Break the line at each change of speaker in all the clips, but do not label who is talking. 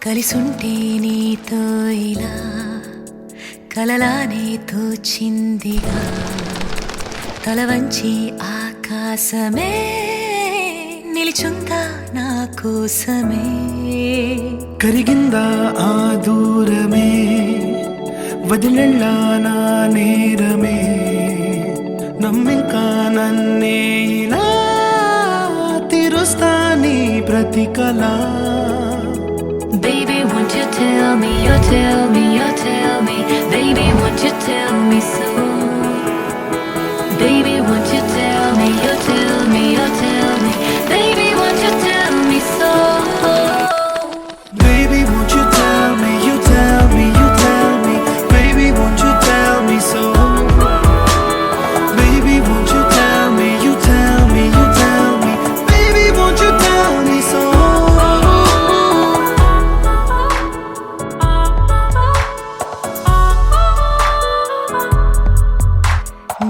కలిసుంటే నీతో ఇలా కలలానే తోచిందిగా తల వంచి ఆకాశమే నిలిచుందా నా కోసమే
కరిగిందా ఆ దూరమే వదిలెళ్ళా నా నేరమే నమ్మింకా నన్నే ఇలా తీరుస్తా నీ ప్రతి కళ
Baby, won't you tell me, you tell me, you tell me Baby, won't you tell me so Baby, won't you tell me, you tell me, you tell me Baby, won't you tell me so
Baby, won't you tell me, you tell me, you tell me Baby, won't you tell me so Baby, won't you tell me, you tell me, you tell me Baby, won't you tell me so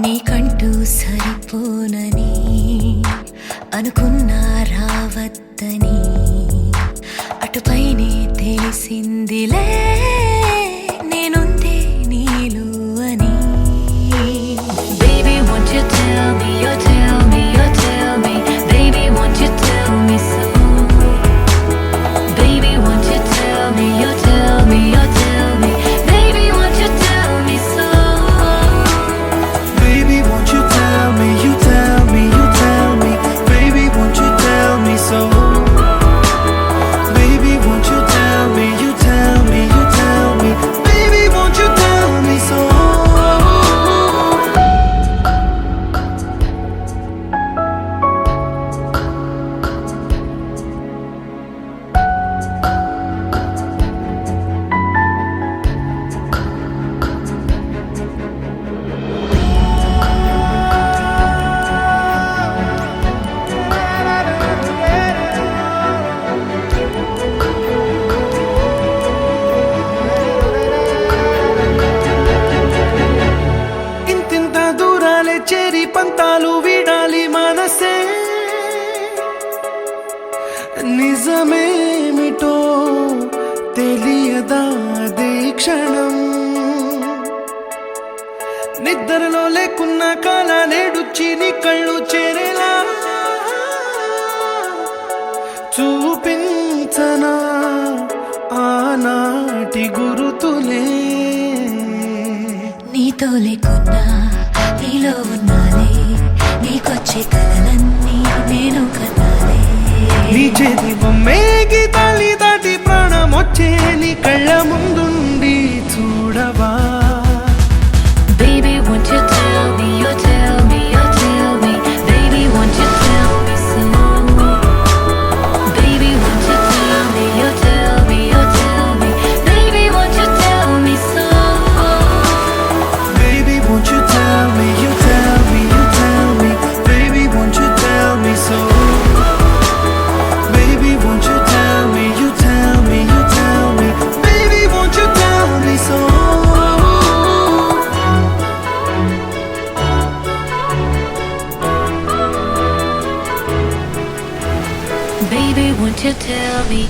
నీకంటూ సరిపోనని అనుకున్నా రావద్దని అటుపైనే తెలిసిందిలే నేనుందే నీలు అని Baby, won't you tell me, you tell me, you tell me Baby, won't you tell me so Baby, won't you tell me, you tell me, you tell me Baby, won't you tell me so
Baby, won't you tell me, you tell me, you tell me Baby, won't you tell me so Baby, won't you tell me, you tell me, you tell me Baby, won't you tell me so ఇంతింత దూరాలే చేరి పంతాలు వీడాలి మనసే నిజమేమిటో తెలియదా అదే క్షణం నిద్రలో లేకున్న కాల నేడుచ్చి నీ కళ్ళు చేరేలా చూపించనా ఆనాటి గురుతులే
నీతో లేకున్నా నీలో ఉన్నాలే నీకొచ్చే కలలన్నీ నేను కనాలే
నీ చేతి బొమ్మే గీతాలి దాటి ప్రాణం వచ్చే నీ కళ్ళ ముందుండి చూడవా
Baby, won't you tell me, you tell me, you tell me Baby, won't you tell me so Baby, won't you tell me, you tell me, you tell me Baby, won't you tell me so
Baby, won't you tell me, you tell me, you tell me Baby, won't you tell me so Baby, won't you tell me, you tell me, you tell me Baby, won't you tell me so
Baby, won't you tell me